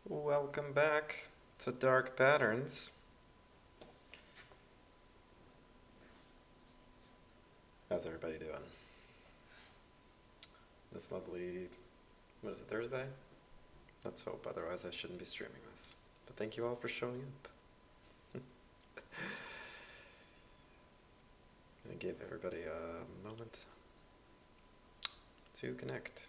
Welcome back to Dark Patterns. How's everybody doing? This lovely, what is it, Thursday? Let's hope, otherwise I shouldn't be streaming this. But thank you all for showing up. I'm going to give everybody a moment to connect.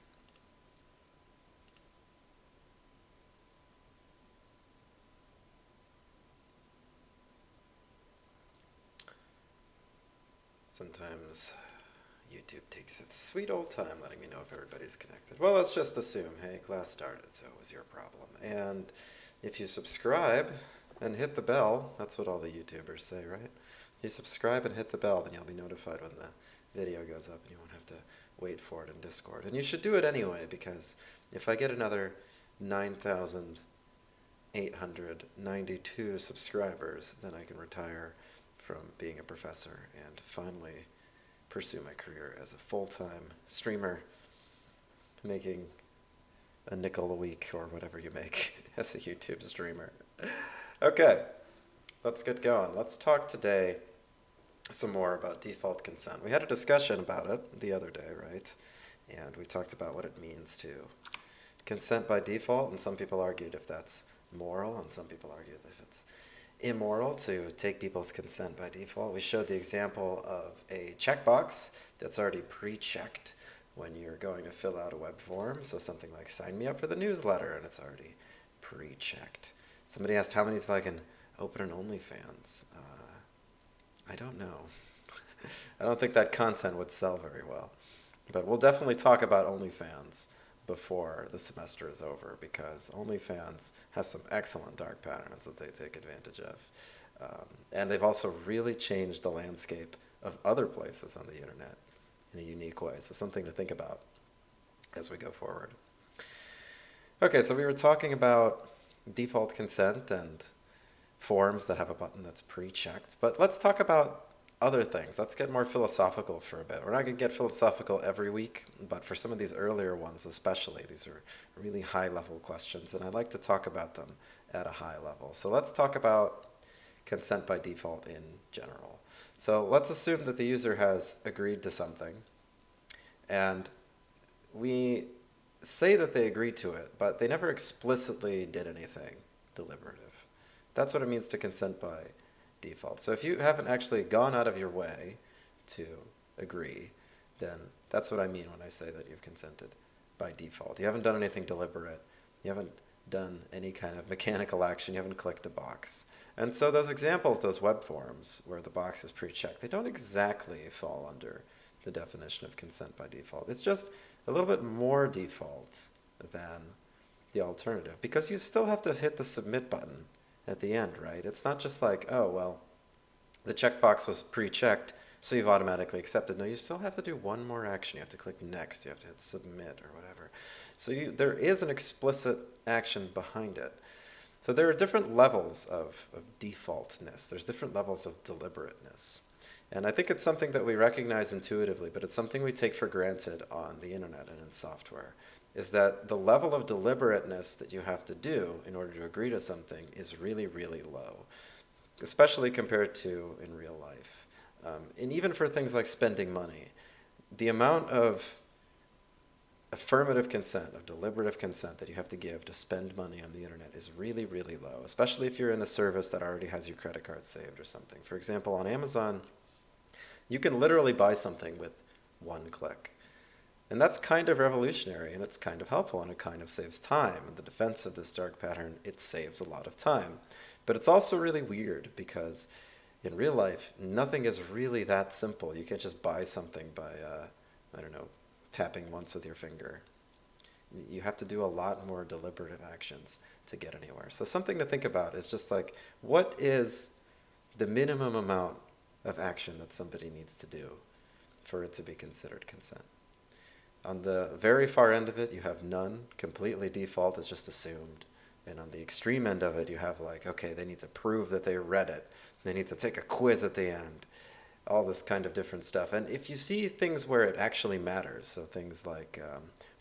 Sometimes YouTube takes its sweet old time letting me know if everybody's connected. Well, let's just assume, hey, class started, so it was your problem. And if you subscribe and hit the bell, that's what all the YouTubers say, right? If you subscribe and hit the bell, then you'll be notified when the video goes up and you won't have to wait for it in Discord. And you should do it anyway, because if I get another 9,892 subscribers, then I can retire from being a professor and finally pursue my career as a full-time streamer, making a nickel a week or whatever you make as a YouTube streamer. Okay, let's get going. Let's talk today some more about default consent. We had a discussion about it the other day, right? And we talked about what it means to consent by default, and some people argued if that's moral, and some people argued if it's immoral to take people's consent by default. We showed the example of a checkbox that's already pre-checked when you're going to fill out a web form. So something like sign me up for the newsletter, and it's already pre-checked. Somebody asked how many I can open an OnlyFans. I don't know. I don't think that content would sell very well. But we'll definitely talk about OnlyFans before the semester is over, because OnlyFans has some excellent dark patterns that they take advantage of. And they've also really changed the landscape of other places on the internet in a unique way. So something to think about as we go forward. Okay, so we were talking about default consent and forms that have a button that's pre-checked. But let's talk about other things. Let's get more philosophical for a bit. We're not going to get philosophical every week, but for some of these earlier ones especially, these are really high-level questions, and I like to talk about them at a high level. So let's talk about consent by default in general. So let's assume that the user has agreed to something, and we say that they agreed to it, but they never explicitly did anything deliberative. That's what it means to consent by default. So if you haven't actually gone out of your way to agree, then that's what I mean when I say that you've consented by default. You haven't done anything deliberate. You haven't done any kind of mechanical action. You haven't clicked a box. And so those examples, those web forms where the box is pre-checked, they don't exactly fall under the definition of consent by default. It's just a little bit more default than the alternative, because you still have to hit the submit button at the end, right? It's not just like, oh, well, the checkbox was pre-checked, so you've automatically accepted. No, you still have to do one more action. You have to click next. You have to hit submit or whatever. So there is an explicit action behind it. So there are different levels of defaultness. There's different levels of deliberateness. And I think it's something that we recognize intuitively, but it's something we take for granted on the internet and in software, is that the level of deliberateness that you have to do in order to agree to something is really, really low, especially compared to in real life. And even for things like spending money, the amount of affirmative consent, of deliberative consent that you have to give to spend money on the internet is really, really low, especially if you're in a service that already has your credit card saved or something. For example, on Amazon, you can literally buy something with one click. And that's kind of revolutionary, and it's kind of helpful, and it kind of saves time. In the defense of this dark pattern, it saves a lot of time. But it's also really weird, because in real life, nothing is really that simple. You can't just buy something by, I don't know, tapping once with your finger. You have to do a lot more deliberative actions to get anywhere. So something to think about is just like, what is the minimum amount of action that somebody needs to do for it to be considered consent? On the very far end of it, you have none. Completely default is just assumed. And on the extreme end of it, you have like, okay, they need to prove that they read it. They need to take a quiz at the end. All this kind of different stuff. And if you see things where it actually matters, so things like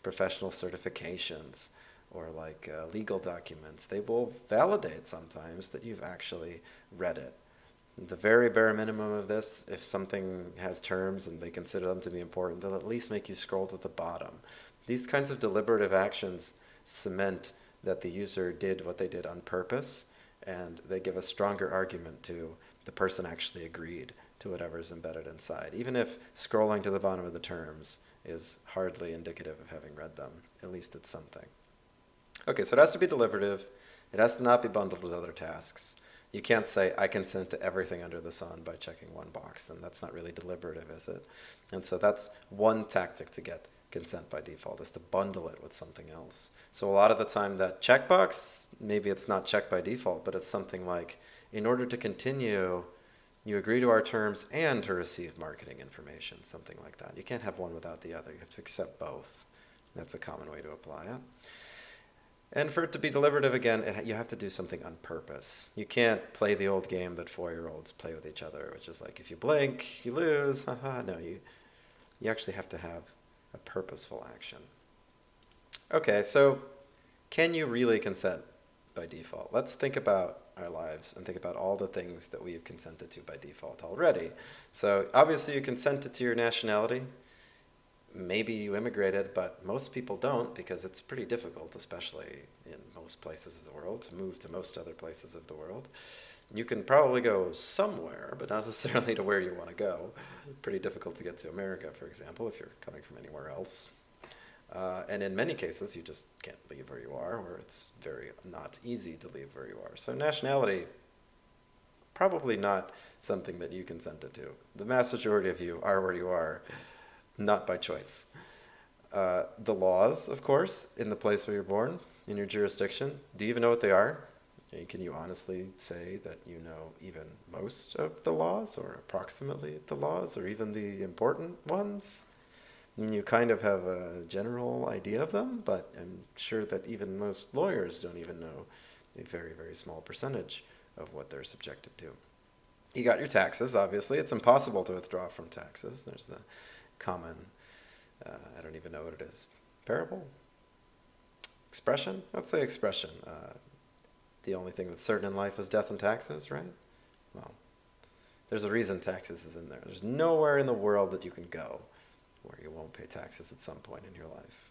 professional certifications or like legal documents, they will validate sometimes that you've actually read it. The very bare minimum of this, if something has terms and they consider them to be important, they'll at least make you scroll to the bottom. These kinds of deliberative actions cement that the user did what they did on purpose, and they give a stronger argument to the person actually agreed to whatever's embedded inside. Even if scrolling to the bottom of the terms is hardly indicative of having read them, at least it's something. Okay, so it has to be deliberative. It has to not be bundled with other tasks. You can't say, I consent to everything under the sun by checking one box. Then that's not really deliberative, is it? And so that's one tactic to get consent by default, is to bundle it with something else. So a lot of the time that checkbox, maybe it's not checked by default, but it's something like, in order to continue, you agree to our terms and to receive marketing information, something like that. You can't have one without the other. You have to accept both. That's a common way to apply it. And for it to be deliberative, again, you have to do something on purpose. You can't play the old game that 4-year-olds play with each other, which is like, if you blink, you lose. Haha. No, you actually have to have a purposeful action. Okay, so can you really consent by default? Let's think about our lives and think about all the things that we've consented to by default already. So obviously you consented to your nationality. Maybe you immigrated, but most people don't, because it's pretty difficult, especially in most places of the world, to move to most other places of the world. You can probably go somewhere, but not necessarily to where you want to go. Pretty difficult to get to America, for example, if you're coming from anywhere else. And in many cases, you just can't leave where you are, or it's very not easy to leave where you are. So nationality, probably not something that you consented to. The vast majority of you are where you are, not by choice. The laws, of course, in the place where you're born, in your jurisdiction, do you even know what they are? Can you honestly say that you know even most of the laws, or approximately the laws, or even the important ones? I mean, you kind of have a general idea of them, but I'm sure that even most lawyers don't even know a very, very small percentage of what they're subjected to. You got your taxes, obviously. It's impossible to withdraw from taxes. There's the common, I don't even know what it is, parable? Expression? Let's say expression. The only thing that's certain in life is death and taxes, right? Well, there's a reason taxes is in there. There's nowhere in the world that you can go where you won't pay taxes at some point in your life.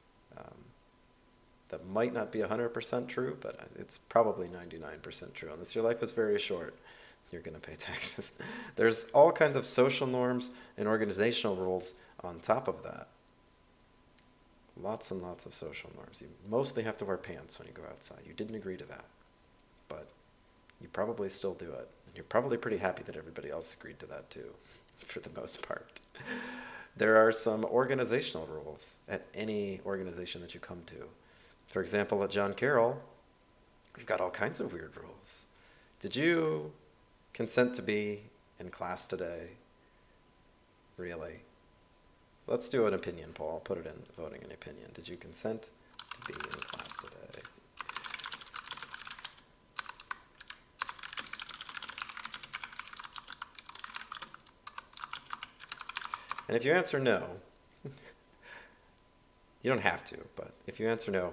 That might not be 100% true, but it's probably 99% true. Unless your life is very short, you're going to pay taxes. There's all kinds of social norms and organizational rules on top of that. Lots and lots of social norms. You mostly have to wear pants when you go outside. You didn't agree to that, but you probably still do it. And you're probably pretty happy that everybody else agreed to that too, for the most part. There are some organizational rules at any organization that you come to. For example, at John Carroll, we've got all kinds of weird rules. Did you consent to be in class today? Really? Let's do an opinion poll. I'll put it in voting an opinion. Did you consent to be in class today? And if you answer no, you don't have to, but if you answer no,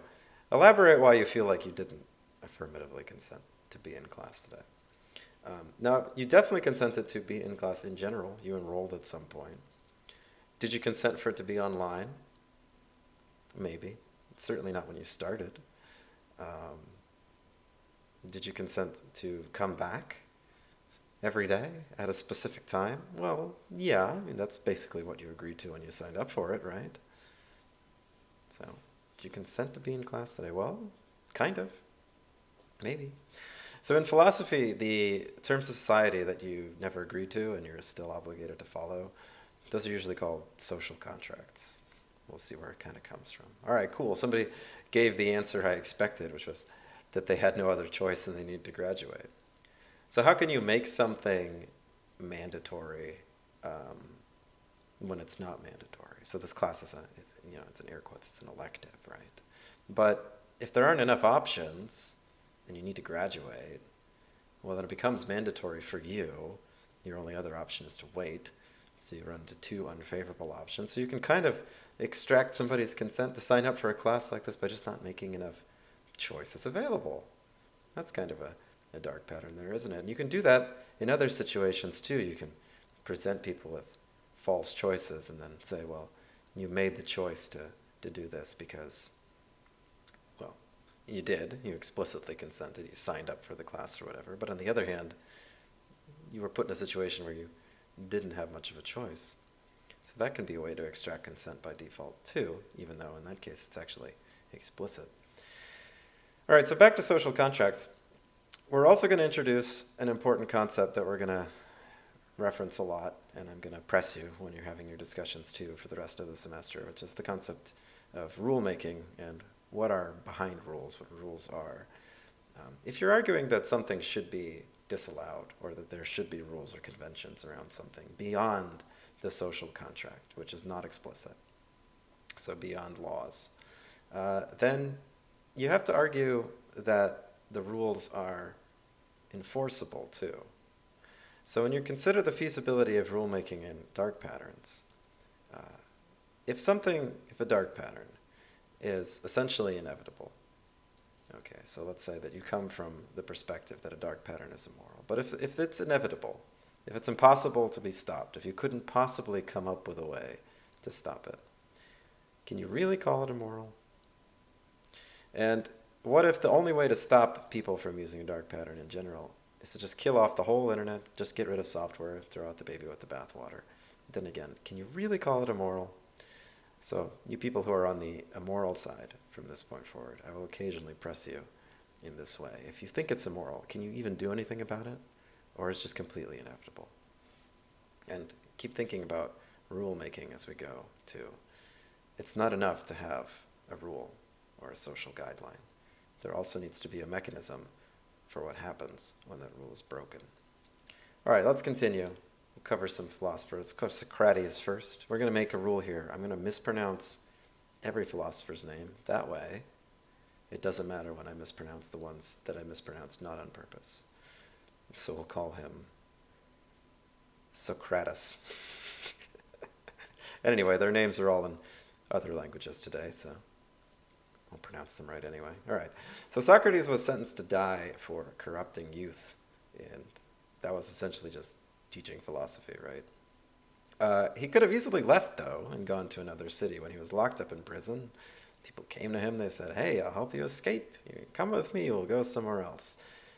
elaborate why you feel like you didn't affirmatively consent to be in class today. Now, you definitely consented to be in class in general. You enrolled at some point. Did you consent for it to be online? Maybe. Certainly not when you started. Did you consent to come back every day at a specific time? Well, yeah. I mean, that's basically what you agreed to when you signed up for it, right? So, did you consent to be in class today? Well, kind of. Maybe. So in philosophy, the terms of society that you never agreed to and you're still obligated to follow, those are usually called social contracts. We'll see where it kind of comes from. All right, cool. Somebody gave the answer I expected, which was that they had no other choice and they needed to graduate. So how can you make something mandatory when it's not mandatory? So this class is it's in air quotes, it's an elective, right? But if there aren't enough options and you need to graduate, well, then it becomes mandatory for you. Your only other option is to wait. So you run into two unfavorable options. So you can kind of extract somebody's consent to sign up for a class like this by just not making enough choice is available. That's kind of a dark pattern there, isn't it? And you can do that in other situations too. You can present people with false choices and then say, well, you made the choice to do this because, well, you did. You explicitly consented. You signed up for the class or whatever. But on the other hand, you were put in a situation where you didn't have much of a choice. So that can be a way to extract consent by default too, even though in that case it's actually explicit. All right, so back to social contracts. We're also going to introduce an important concept that we're going to reference a lot, and I'm going to press you when you're having your discussions too for the rest of the semester, which is the concept of rulemaking and what are behind rules, what rules are. If you're arguing that something should be disallowed or that there should be rules or conventions around something beyond the social contract, which is not explicit, so beyond laws, then you have to argue that the rules are enforceable too. So when you consider the feasibility of rulemaking in dark patterns, if a dark pattern is essentially inevitable, okay, so let's say that you come from the perspective that a dark pattern is immoral, but if it's inevitable, if it's impossible to be stopped, if you couldn't possibly come up with a way to stop it, can you really call it immoral? And what if the only way to stop people from using a dark pattern in general is to just kill off the whole internet, just get rid of software, throw out the baby with the bathwater? Then again, can you really call it immoral? So you people who are on the immoral side from this point forward, I will occasionally press you in this way. If you think it's immoral, can you even do anything about it? Or is it just completely inevitable? And keep thinking about rulemaking as we go, too. It's not enough to have a rule or a social guideline. There also needs to be a mechanism for what happens when that rule is broken. All right, let's continue. We'll cover some philosophers. Let's cover Socrates first. We're going to make a rule here. I'm going to mispronounce every philosopher's name. That way, it doesn't matter when I mispronounce the ones that I mispronounced not on purpose. So we'll call him Socrates. Anyway, their names are all in other languages today, so I'll pronounce them right anyway. All right. So Socrates was sentenced to die for corrupting youth, and that was essentially just teaching philosophy, right? He could have easily left, though, and gone to another city. When he was locked up in prison, people came to him, they said, hey, I'll help you escape. You come with me, we'll go somewhere else.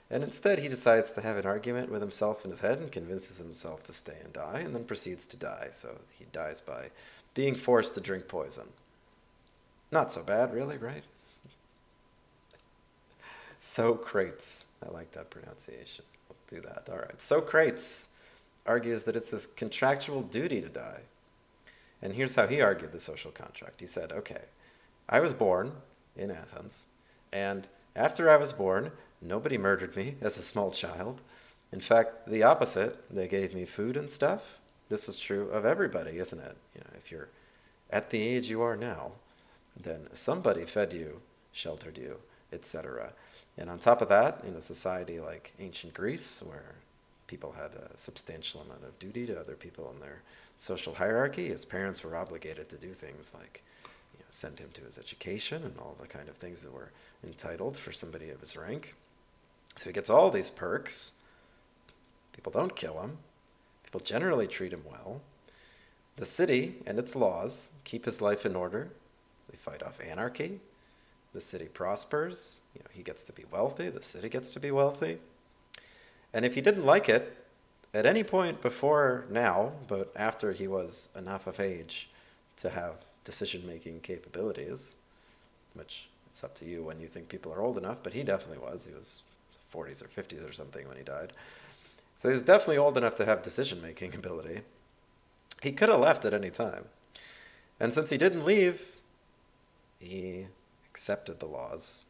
And instead, he decides to have an argument with himself in his head and convinces himself to stay and die, and then proceeds to die. So he dies by being forced to drink poison. Not so bad, really, right? Socrates. I like that pronunciation. We'll do that. All right. Socrates argues that it's his contractual duty to die. And here's how he argued the social contract. He said, okay, I was born in Athens, and after I was born, nobody murdered me as a small child. In fact, the opposite. They gave me food and stuff. This is true of everybody, isn't it? You know, if you're at the age you are now, then somebody fed you, sheltered you, etc. And on top of that, in a society like ancient Greece, where people had a substantial amount of duty to other people in their social hierarchy, his parents were obligated to do things like send him to his education and all the kind of things that were entitled for somebody of his rank. So he gets all these perks. People don't kill him. People generally treat him well. The city and its laws keep his life in order. They fight off anarchy. The city prospers. He gets to be wealthy. The city gets to be wealthy. And if he didn't like it, at any point before now, but after he was enough of age to have decision-making capabilities, which it's up to you when you think people are old enough, but he definitely was. He was 40s or 50s or something when he died. So he was definitely old enough to have decision-making ability. He could have left at any time. And since he didn't leave, he accepted the laws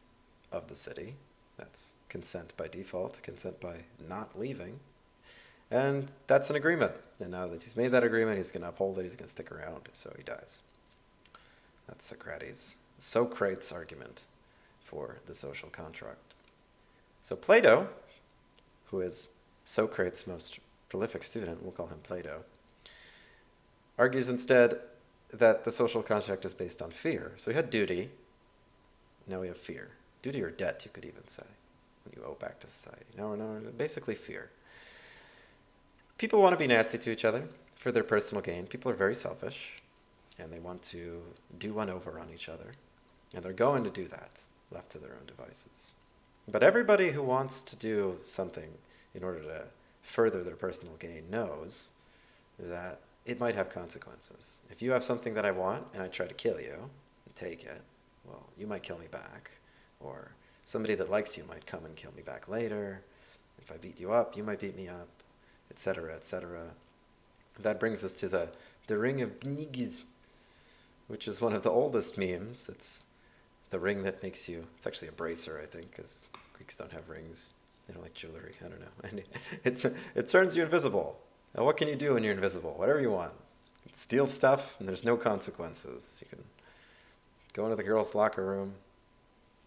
of the city. That's consent by default, consent by not leaving. And that's an agreement. And now that he's made that agreement, he's going to uphold it, he's going to stick around, so he dies. That's Socrates' argument for the social contract. So Plato, who is Socrates' most prolific student, we'll call him Plato, argues instead that the social contract is based on fear. So we had duty, now we have fear. due to your debt, you could even say, when you owe back to society. No, basically fear. People want to be nasty to each other for their personal gain. People are very selfish, and they want to do one over on each other. And they're going to do that, left to their own devices. But everybody who wants to do something in order to further their personal gain knows that it might have consequences. If you have something that I want and I try to kill you and take it, well, you might kill me back. Or somebody that likes you might come and kill me back later. If I beat you up, you might beat me up, etc., etc. That brings us to the ring of Gnigiz, which is one of the oldest memes. It's the ring that makes you, it's actually a bracer, I think, because Greeks don't have rings. They don't like jewelry. I don't know. And it turns you invisible. Now, what can you do when you're invisible? Whatever you want. You can steal stuff, and there's no consequences. You can go into the girls' locker room.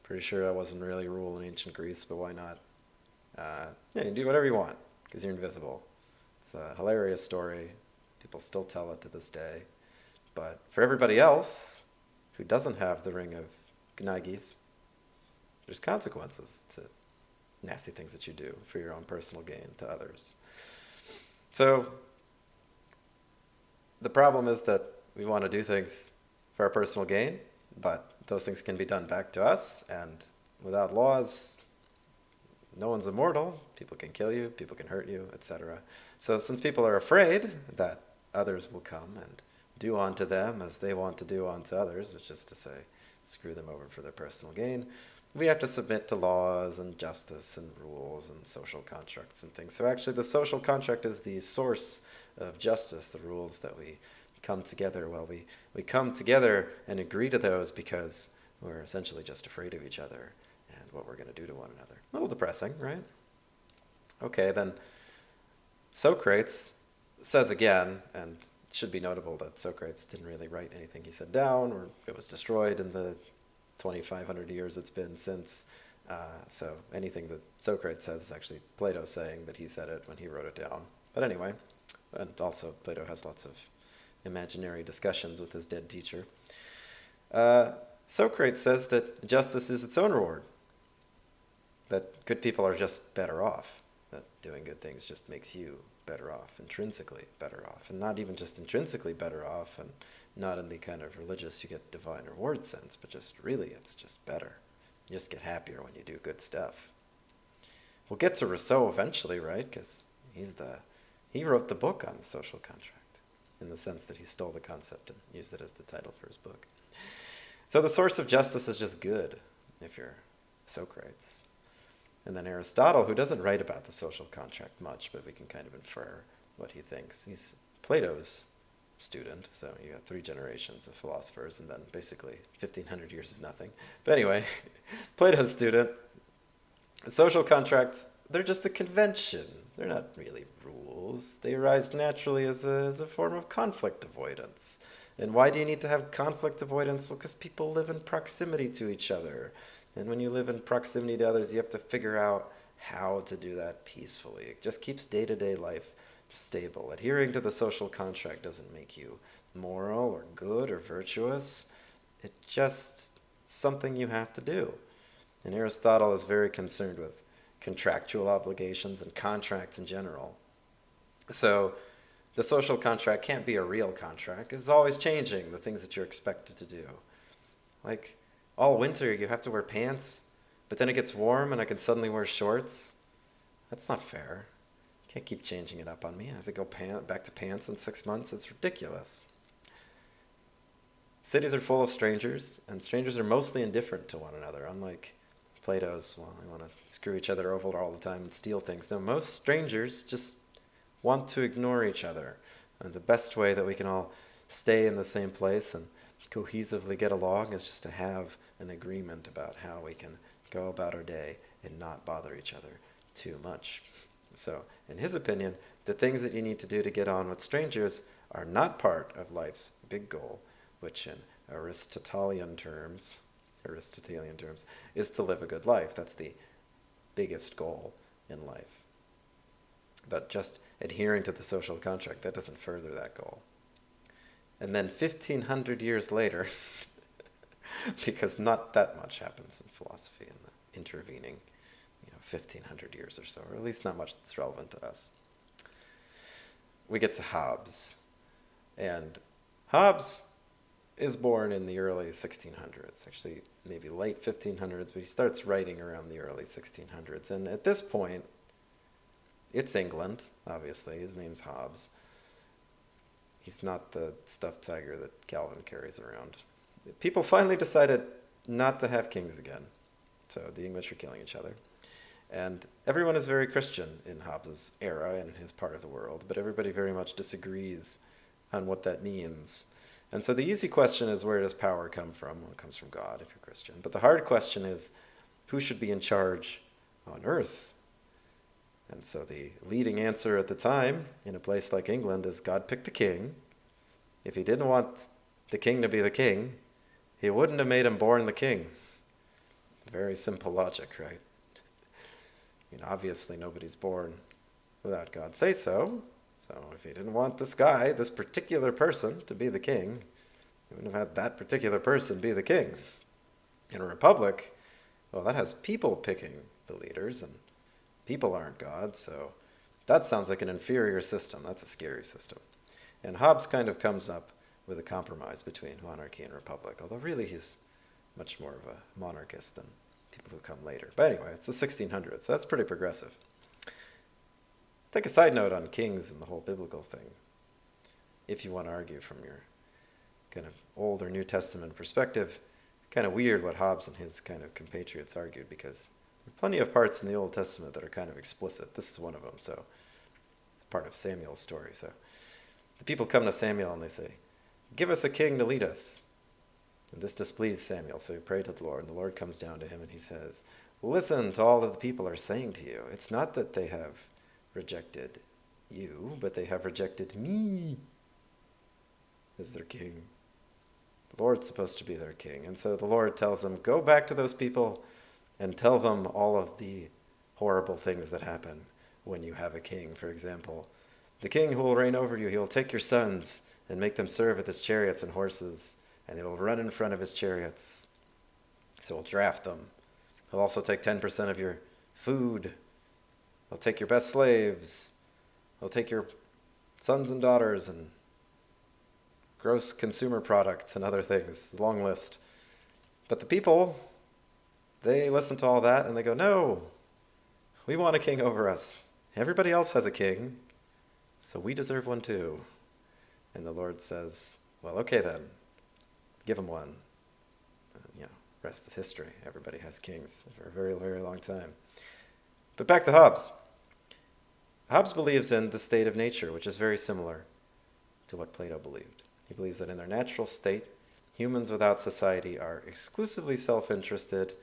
Pretty sure that wasn't really a rule in ancient Greece, but why not? You can do whatever you want, because you're invisible. It's a hilarious story. People still tell it to this day. But for everybody else who doesn't have the ring of Gnagis, there's consequences to nasty things that you do for your own personal gain to others. So the problem is that we want to do things for our personal gain, but those things can be done back to us, and without laws, no one's immortal. People can kill you, people can hurt you, etc. So since people are afraid that others will come and do unto them as they want to do unto others, which is to say, screw them over for their personal gain, we have to submit to laws and justice and rules and social contracts and things. So actually the social contract is the source of justice, the rules that we come together. Well, we come together and agree to those because we're essentially just afraid of each other and what we're going to do to one another. A little depressing, right? Okay, then Socrates says again, and it should be notable that Socrates didn't really write anything he said down, or it was destroyed in the 2,500 years it's been since. So anything that Socrates says is actually Plato saying that he said it when he wrote it down. But anyway, and also Plato has lots of imaginary discussions with his dead teacher. Socrates says that justice is its own reward, that good people are just better off, that doing good things just makes you better off, intrinsically better off, and not even just intrinsically better off, and not in the kind of religious you get divine reward sense, but just really it's just better. You just get happier when you do good stuff. We'll get to Rousseau eventually, right? Because he wrote the book on the social contract, in the sense that he stole the concept and used it as the title for his book. So the source of justice is just good, if you're Socrates. And then Aristotle, who doesn't write about the social contract much, but we can kind of infer what he thinks. He's Plato's student, so you got 3 generations of philosophers and then basically 1,500 years of nothing. But anyway, Plato's student, social contracts, they're just a convention. They're not really rules. They arise naturally as a form of conflict avoidance. And why do you need to have conflict avoidance? Well, because people live in proximity to each other. And when you live in proximity to others, you have to figure out how to do that peacefully. It just keeps day-to-day life stable. Adhering to the social contract doesn't make you moral or good or virtuous. It's just something you have to do. And Aristotle is very concerned with contractual obligations and contracts in general. So the social contract can't be a real contract. It's always changing, the things that you're expected to do. Like, all winter you have to wear pants, but then it gets warm and I can suddenly wear shorts. That's not fair. You can't keep changing it up on me. I have to go back to pants in 6 months. It's ridiculous. Cities are full of strangers, and strangers are mostly indifferent to one another, unlike Plato's, well, they want to screw each other over all the time and steal things. No, most strangers just want to ignore each other. And the best way that we can all stay in the same place and cohesively get along is just to have an agreement about how we can go about our day and not bother each other too much. So, in his opinion, the things that you need to do to get on with strangers are not part of life's big goal, which in Aristotelian terms, is to live a good life. That's the biggest goal in life. But just adhering to the social contract, that doesn't further that goal. And then 1,500 years later, because not that much happens in philosophy in the intervening 1,500 years or so, or at least not much that's relevant to us. We get to Hobbes. And Hobbes is born in the early 1600s, actually maybe late 1500s, but he starts writing around the early 1600s. And at this point, it's England, obviously. His name's Hobbes. He's not the stuffed tiger that Calvin carries around. People finally decided not to have kings again. So the English are killing each other. And everyone is very Christian in Hobbes' era and his part of the world, but everybody very much disagrees on what that means. And so the easy question is, where does power come from? Well, it comes from God if you're Christian. But the hard question is, who should be in charge on earth? And so the leading answer at the time in a place like England is God picked the king. If he didn't want the king to be the king, he wouldn't have made him born the king. Very simple logic, right? Obviously nobody's born without God say so. So if he didn't want this guy, this particular person, to be the king, he wouldn't have had that particular person be the king. In a republic, well, that has people picking the leaders, and people aren't God, so that sounds like an inferior system. That's a scary system. And Hobbes kind of comes up with a compromise between monarchy and republic, although really he's much more of a monarchist than people who come later. But anyway, it's the 1600s, so that's pretty progressive. Take a side note on kings and the whole biblical thing, if you want to argue from your kind of Old or New Testament perspective. Kind of weird what Hobbes and his kind of compatriots argued, because there are plenty of parts in the Old Testament that are kind of explicit. This is one of them, so it's part of Samuel's story. So the people come to Samuel and they say, "Give us a king to lead us." And this displeased Samuel, so he prayed to the Lord, and the Lord comes down to him and he says, "Listen to all that the people are saying to you. It's not that they have rejected you, but they have rejected me as their king." The Lord's supposed to be their king. And so the Lord tells him, go back to those people and tell them all of the horrible things that happen when you have a king. For example, the king who will reign over you, he will take your sons and make them serve with his chariots and horses, and they will run in front of his chariots. So he'll draft them. He'll also take 10% of your food. He'll take your best slaves. He'll take your sons and daughters and gross consumer products and other things. Long list. But the people, they listen to all that and they go, no, we want a king over us. Everybody else has a king, so we deserve one too. And the Lord says, well, okay then, give him one. Rest is history. Everybody has kings for a very, very long time. But back to Hobbes. Hobbes believes in the state of nature, which is very similar to what Plato believed. He believes that in their natural state, humans without society are exclusively self-interested.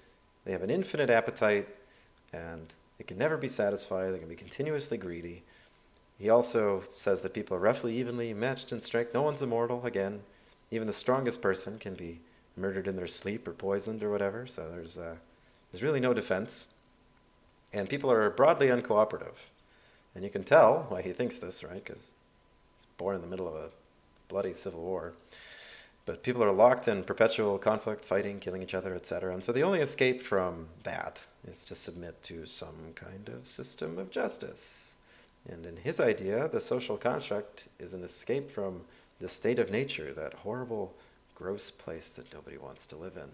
They have an infinite appetite, and they can never be satisfied. They can be continuously greedy. He also says that people are roughly evenly matched in strength. No one's immortal, again. Even the strongest person can be murdered in their sleep or poisoned or whatever, so there's really no defense. And people are broadly uncooperative. And you can tell why he thinks this, right? Because he's born in the middle of a bloody civil war. But people are locked in perpetual conflict, fighting, killing each other, etc. And so the only escape from that is to submit to some kind of system of justice. And in his idea, the social contract is an escape from the state of nature, that horrible, gross place that nobody wants to live in.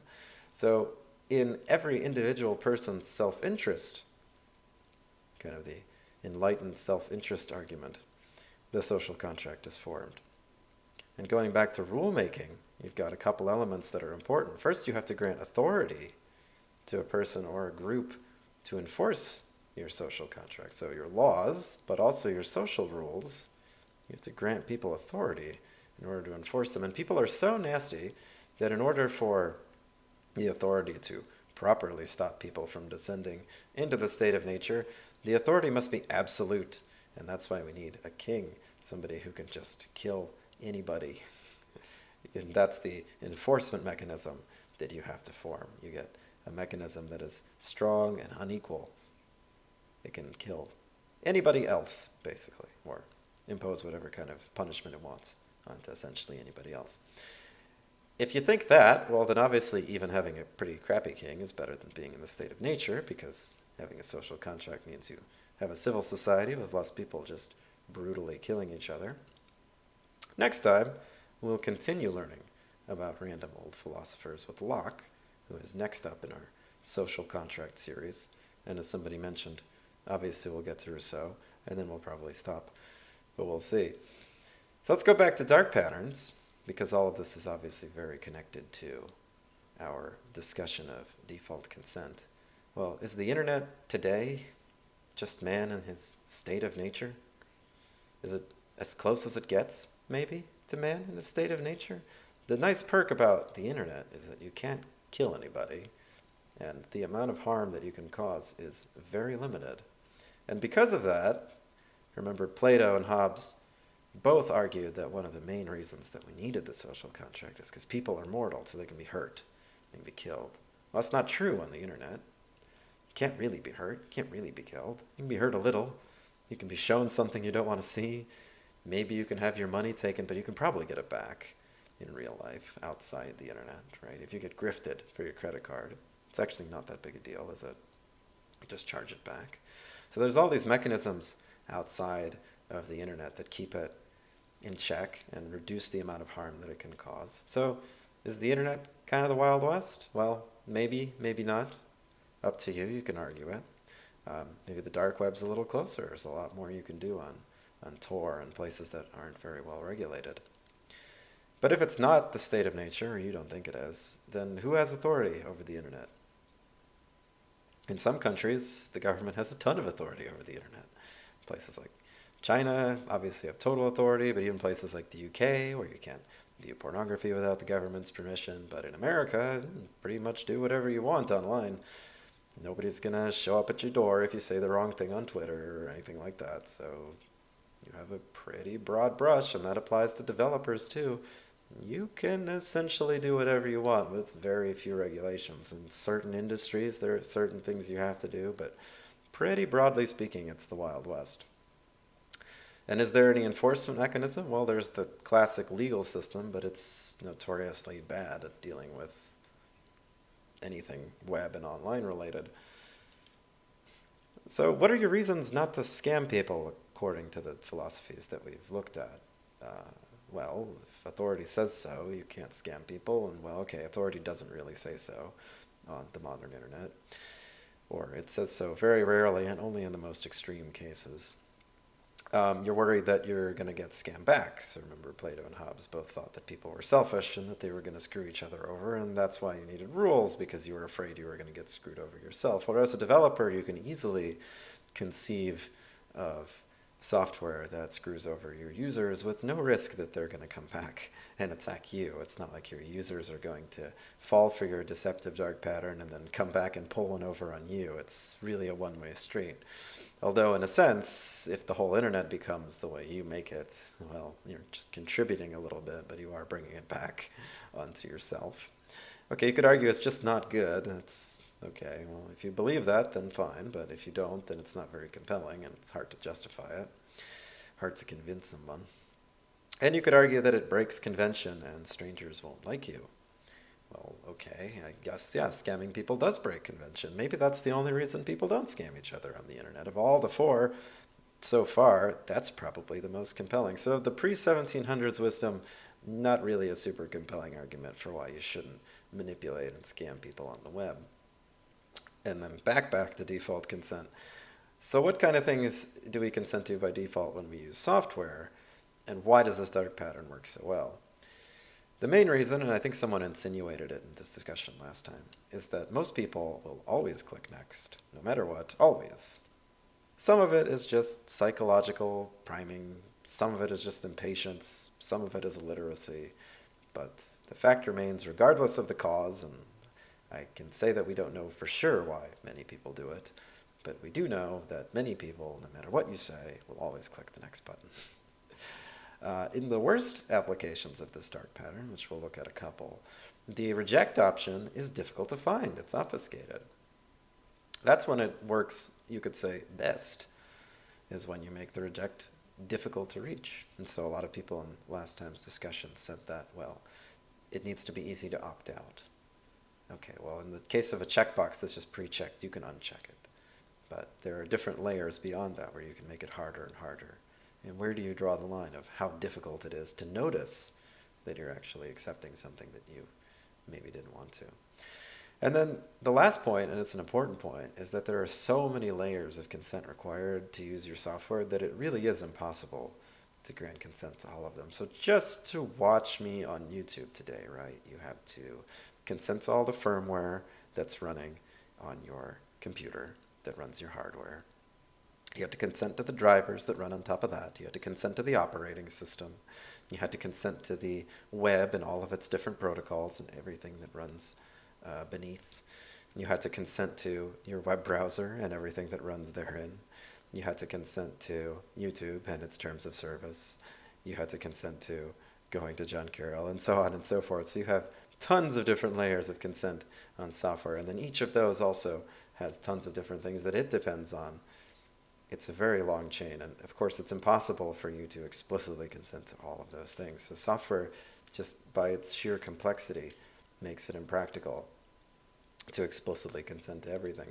So in every individual person's self-interest, kind of the enlightened self-interest argument, the social contract is formed. And going back to rulemaking, you've got a couple elements that are important. First, you have to grant authority to a person or a group to enforce your social contract. So your laws, but also your social rules, you have to grant people authority in order to enforce them. And people are so nasty that in order for the authority to properly stop people from descending into the state of nature, the authority must be absolute. And that's why we need a king, somebody who can just kill anybody. And that's the enforcement mechanism that you have to form. You get a mechanism that is strong and unequal. It can kill anybody else, basically, or impose whatever kind of punishment it wants onto essentially anybody else. if you think that, well, then obviously even having a pretty crappy king is better than being in the state of nature, because having a social contract means you have a civil society with less people just brutally killing each other. Next time, we'll continue learning about random old philosophers with Locke, who is next up in our social contract series. And as somebody mentioned, obviously we'll get to Rousseau, and then we'll probably stop. But we'll see. So let's go back to dark patterns, because all of this is obviously very connected to our discussion of default consent. Well, is the internet today just man in his state of nature? Is it as close as it gets, maybe, to man in a state of nature? The nice perk about the internet is that you can't kill anybody, and the amount of harm that you can cause is very limited. And because of that, remember Plato and Hobbes both argued that one of the main reasons that we needed the social contract is because people are mortal, so they can be hurt, they can be killed. Well, that's not true on the internet. You can't really be hurt, you can't really be killed. You can be hurt a little. You can be shown something you don't want to see. Maybe you can have your money taken, but you can probably get it back in real life, outside the internet, right? If you get grifted for your credit card, it's actually not that big a deal, is it? You just charge it back. So there's all these mechanisms outside of the internet that keep it in check and reduce the amount of harm that it can cause. So is the internet kind of the Wild West? Well, maybe, maybe not. Up to you, you can argue it. Maybe the dark web's a little closer. There's a lot more you can do on Tor and places that aren't very well regulated. But if it's not the state of nature, or you don't think it is, then who has authority over the internet? In some countries, the government has a ton of authority over the internet. Places like China obviously have total authority, but even places like the UK, where you can't view pornography without the government's permission. But in America, you can pretty much do whatever you want online. Nobody's going to show up at your door if you say the wrong thing on Twitter or anything like that. So you have a pretty broad brush, and that applies to developers too. You can essentially do whatever you want with very few regulations. In certain industries, there are certain things you have to do, but pretty broadly speaking, it's the Wild West. And is there any enforcement mechanism? Well, there's the classic legal system, but it's notoriously bad at dealing with anything web and online related. So what are your reasons not to scam people according to the philosophies that we've looked at? Well, if authority says so, you can't scam people, and well, okay, authority doesn't really say so on the modern internet. Or it says so very rarely and only in the most extreme cases. You're worried that you're going to get scammed back. So remember, Plato and Hobbes both thought that people were selfish and that they were going to screw each other over, and that's why you needed rules, because you were afraid you were going to get screwed over yourself. Or as a developer, you can easily conceive of software that screws over your users with no risk that they're going to come back and attack you. It's not like your users are going to fall for your deceptive dark pattern and then come back and pull one over on you. It's really a one-way street. Although, in a sense, if the whole internet becomes the way you make it, well, you're just contributing a little bit, but you are bringing it back onto yourself. Okay, you could argue it's just not good. It's okay, well, if you believe that, then fine, but if you don't, then it's not very compelling, and it's hard to justify it, hard to convince someone. And you could argue that it breaks convention, and strangers won't like you. Well, okay, I guess, yeah, scamming people does break convention. Maybe that's the only reason people don't scam each other on the internet. Of all the four so far, that's probably the most compelling. So the pre-1700s wisdom, not really a super compelling argument for why you shouldn't manipulate and scam people on the web. And then back to default consent. So what kind of things do we consent to by default when we use software? And why does this dark pattern work so well? The main reason, and I think someone insinuated it in this discussion last time, is that most people will always click next, no matter what, always. Some of it is just psychological priming, some of it is just impatience, some of it is illiteracy, but the fact remains, regardless of the cause, and I can say that we don't know for sure why many people do it, but we do know that many people, no matter what you say, will always click the next button. In the worst applications of this dark pattern, which we'll look at a couple, the reject option is difficult to find. It's obfuscated. That's when it works, you could say, best, is when you make the reject difficult to reach. And so a lot of people in last time's discussion said that, well, it needs to be easy to opt out. Okay, well, in the case of a checkbox that's just pre-checked, you can uncheck it. But there are different layers beyond that where you can make it harder and harder. And where do you draw the line of how difficult it is to notice that you're actually accepting something that you maybe didn't want to? And then the last point, and it's an important point, is that there are so many layers of consent required to use your software that it really is impossible to grant consent to all of them. So just to watch me on YouTube today, right, you have to consent to all the firmware that's running on your computer that runs your hardware. You have to consent to the drivers that run on top of that. You have to consent to the operating system. You have to consent to the web and all of its different protocols and everything that runs beneath. You had to consent to your web browser and everything that runs therein. You had to consent to YouTube and its terms of service. You had to consent to going to John Carroll and so on and so forth. So you have tons of different layers of consent on software. And then each of those also has tons of different things that it depends on. It's a very long chain. And of course, it's impossible for you to explicitly consent to all of those things. So software, just by its sheer complexity, makes it impractical to explicitly consent to everything.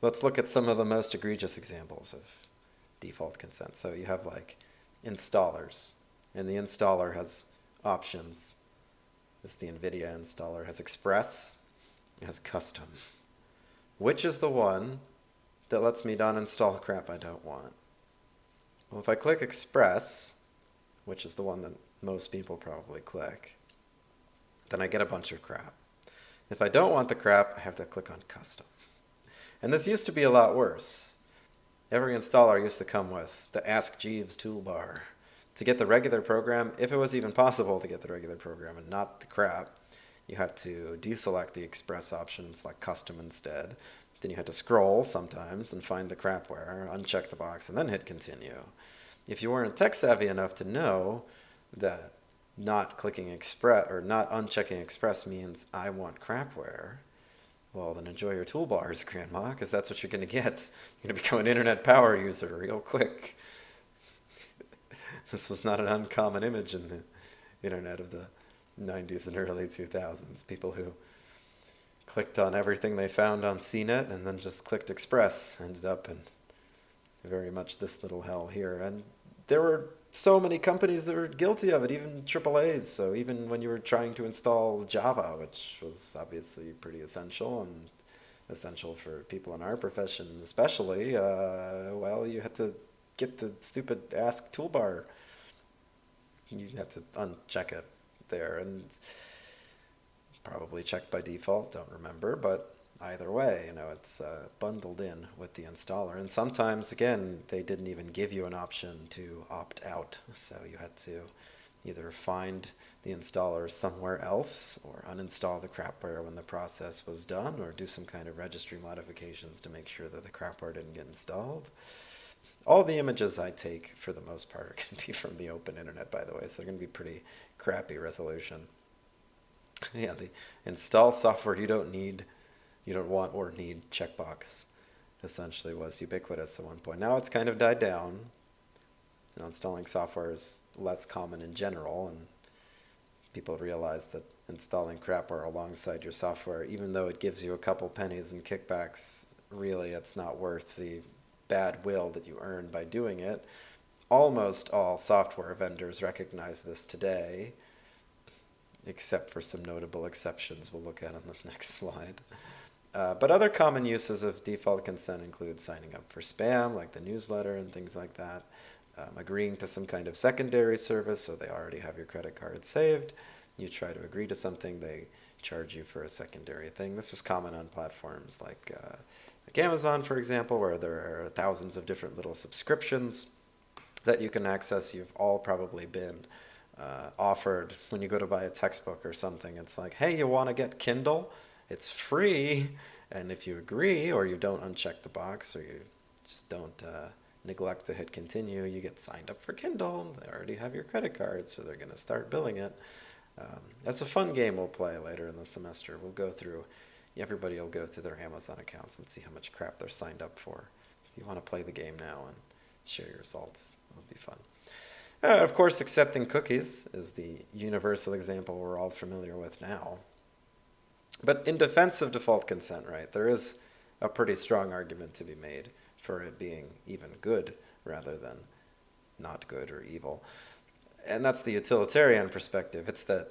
Let's look at some of the most egregious examples of default consent. So you have like installers, and the installer has options. This is the NVIDIA installer. It has Express, it has Custom. Which is the one that lets me uninstall crap I don't want? Well, if I click Express, which is the one that most people probably click, then I get a bunch of crap. If I don't want the crap, I have to click on Custom. And this used to be a lot worse. Every installer used to come with the Ask Jeeves toolbar. To get the regular program, if it was even possible to get the regular program and not the crap, you had to deselect the Express options like Custom instead. Then you had to scroll sometimes and find the crapware, uncheck the box, and then hit Continue. If you weren't tech savvy enough to know that not clicking Express or not unchecking Express means I want crapware, well, then enjoy your toolbars, Grandma, because that's what you're going to get. You're going to become an internet power user real quick. This was not an uncommon image in the internet of the 90s and early 2000s. People who clicked on everything they found on CNET and then just clicked Express ended up in very much this little hell here. And there were so many companies that were guilty of it, even AAAs. So even when you were trying to install Java, which was obviously pretty essential and essential for people in our profession especially, well, you had to get the stupid Ask toolbar. You had to uncheck it there, and probably checked by default, don't remember, but either way, it's bundled in with the installer. And sometimes, again, they didn't even give you an option to opt out. So you had to either find the installer somewhere else or uninstall the crapware when the process was done, or do some kind of registry modifications to make sure that the crapware didn't get installed. All the images I take, for the most part, are going to be from the open internet, by the way, so they're going to be pretty crappy resolution. Yeah, the install software you don't want or need checkbox essentially was ubiquitous at one point. Now it's kind of died down. Installing software is less common in general, and people realize that installing crapware alongside your software, even though it gives you a couple pennies in kickbacks, really it's not worth the bad will that you earn by doing it. Almost all software vendors recognize this today, except for some notable exceptions we'll look at on the next slide. But other common uses of default consent include signing up for spam, like the newsletter and things like that, agreeing to some kind of secondary service, so they already have your credit card saved. You try to agree to something, they charge you for a secondary thing. This is common on platforms like Amazon, for example, where there are thousands of different little subscriptions that you can access. You've all probably been offered when you go to buy a textbook or something. It's like, hey, you want to get Kindle? It's free. And if you agree, or you don't uncheck the box, or you just don't neglect to hit continue, you get signed up for Kindle. They already have your credit card, so they're going to start billing it. That's a fun game we'll play later in the semester. Everybody will go through their Amazon accounts and see how much crap they're signed up for. If you want to play the game now and share your results, it'll be fun. Of course, accepting cookies is the universal example we're all familiar with now. But in defense of default consent, right, there is a pretty strong argument to be made for it being even good rather than not good or evil. And that's the utilitarian perspective. It's that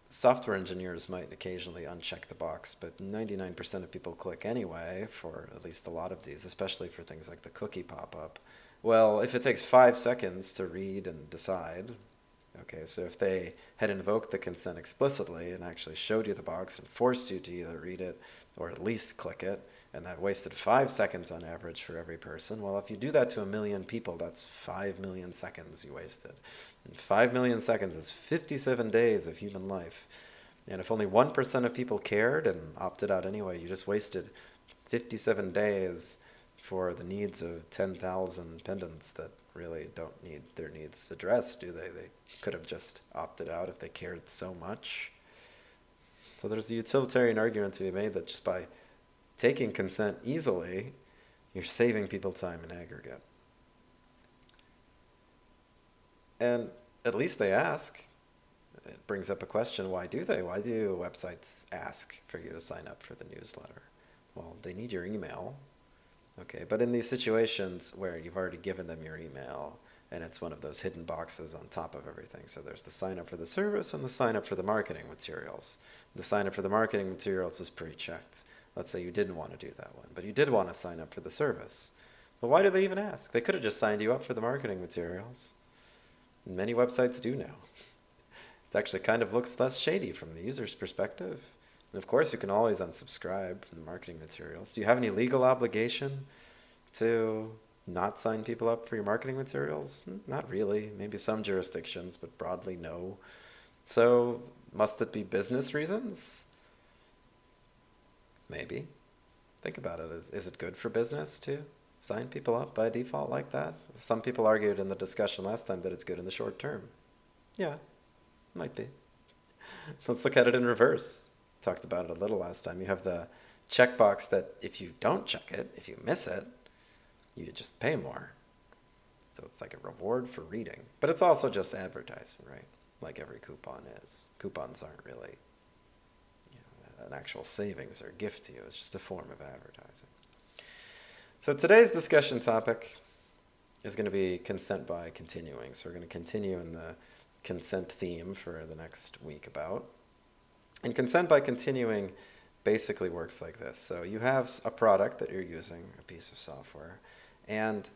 software engineers might occasionally uncheck the box, but 99% of people click anyway for at least a lot of these, especially for things like the cookie pop-up. Well, if it takes 5 seconds to read and decide, okay, so if they had invoked the consent explicitly and actually showed you the box and forced you to either read it or at least click it, and that wasted 5 seconds on average for every person, well, if you do that to 1 million people, that's 5 million seconds you wasted. And 5 million seconds is 57 days of human life. And if only 1% of people cared and opted out anyway, you just wasted 57 days for the needs of 10,000 pendants that really don't need their needs addressed, do they? They could have just opted out if they cared so much. So there's a utilitarian argument to be made that just by taking consent easily, you're saving people time in aggregate. And at least they ask. It brings up a question, why do they? Why do websites ask for you to sign up for the newsletter? Well, they need your email. Okay, but in these situations where you've already given them your email and it's one of those hidden boxes on top of everything, so there's the sign up for the service and the sign up for the marketing materials. The sign up for the marketing materials is pre-checked. Let's say you didn't want to do that one, but you did want to sign up for the service. Well, why do they even ask? They could have just signed you up for the marketing materials. And many websites do now. It actually kind of looks less shady from the user's perspective. And of course, you can always unsubscribe from the marketing materials. Do you have any legal obligation to not sign people up for your marketing materials? Not really. Maybe some jurisdictions, but broadly no. So must it be business reasons? Maybe. Think about it. Is it good for business to sign people up by default like that? Some people argued in the discussion last time that it's good in the short term. Yeah, might be. Let's look at it in reverse. Talked about it a little last time. You have the checkbox that if you don't check it, if you miss it, you just pay more. So it's like a reward for reading. But it's also just advertising, right? Like every coupon is. Coupons aren't really an actual savings or gift to you. It's just a form of advertising. So today's discussion topic is going to be consent by continuing. So we're going to continue in the consent theme for the next week about. And consent by continuing basically works like this. So you have a product that you're using, a piece of software, and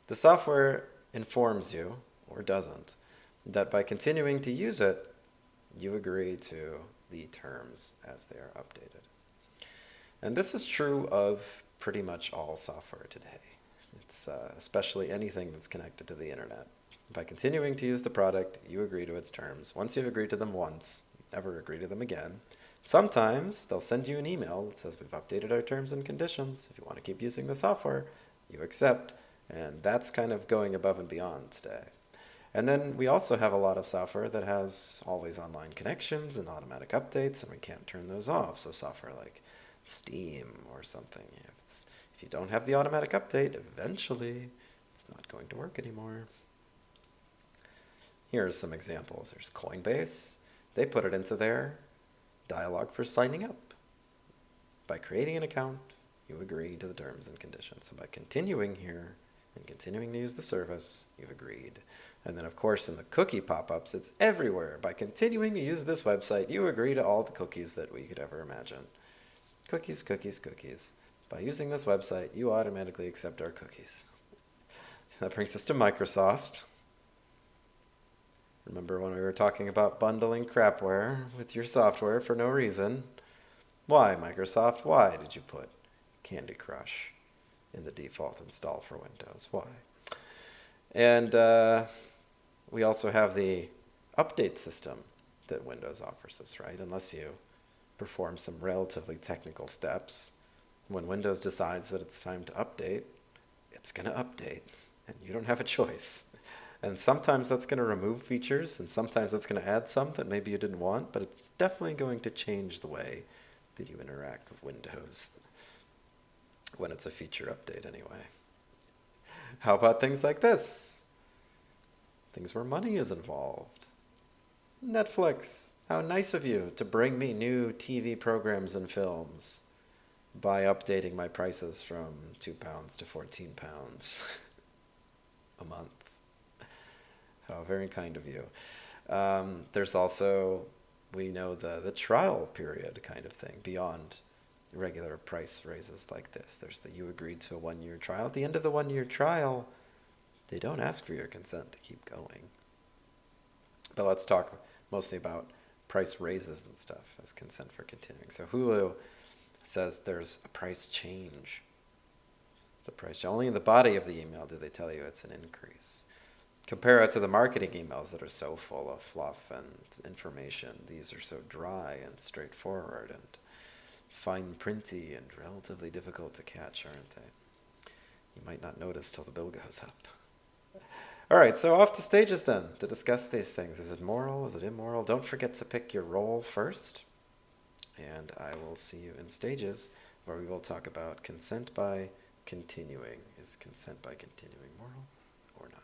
the software informs you, or doesn't, that by continuing to use it, you agree to the terms as they are updated. And this is true of pretty much all software today. It's especially anything that's connected to the internet. By continuing to use the product, you agree to its terms. Once you've agreed to them once, you never agree to them again. Sometimes they'll send you an email that says, we've updated our terms and conditions. If you want to keep using the software, you accept. And that's kind of going above and beyond today. And then we also have a lot of software that has always online connections and automatic updates, and we can't turn those off. So software like Steam or something, if you don't have the automatic update, eventually it's not going to work anymore. Here are some examples. There's Coinbase. They put it into their dialog for signing up. By creating an account, you agree to the terms and conditions. So by continuing here and continuing to use the service, you've agreed. And then, of course, in the cookie pop-ups, it's everywhere. By continuing to use this website, you agree to all the cookies that we could ever imagine. Cookies, cookies, cookies. By using this website, you automatically accept our cookies. That brings us to Microsoft. Remember when we were talking about bundling crapware with your software for no reason? Why, Microsoft? Why did you put Candy Crush in the default install for Windows? Why? And we also have the update system that Windows offers us, right? Unless you perform some relatively technical steps, when Windows decides that it's time to update, it's going to update, and you don't have a choice. And sometimes that's going to remove features, and sometimes that's going to add some that maybe you didn't want, but it's definitely going to change the way that you interact with Windows when it's a feature update anyway. How about things like this? Things where money is involved. Netflix, how nice of you to bring me new TV programs and films by updating my prices from £2 to £14 a month. How very kind of you. There's also, we know, the trial period kind of thing beyond regular price raises like this. There's the you agreed to a 1-year trial. At the end of the 1-year trial, they don't ask for your consent to keep going. But let's talk mostly about price raises and stuff as consent for continuing. So Hulu says there's a price change. The price only in the body of the email do they tell you it's an increase. Compare it to the marketing emails that are so full of fluff and information. These are so dry and straightforward and fine printy and relatively difficult to catch, aren't they? You might not notice till the bill goes up. All right, so off to stages then to discuss these things. Is it moral? Is it immoral? Don't forget to pick your role first. And I will see you in stages where we will talk about consent by continuing. Is consent by continuing moral or not?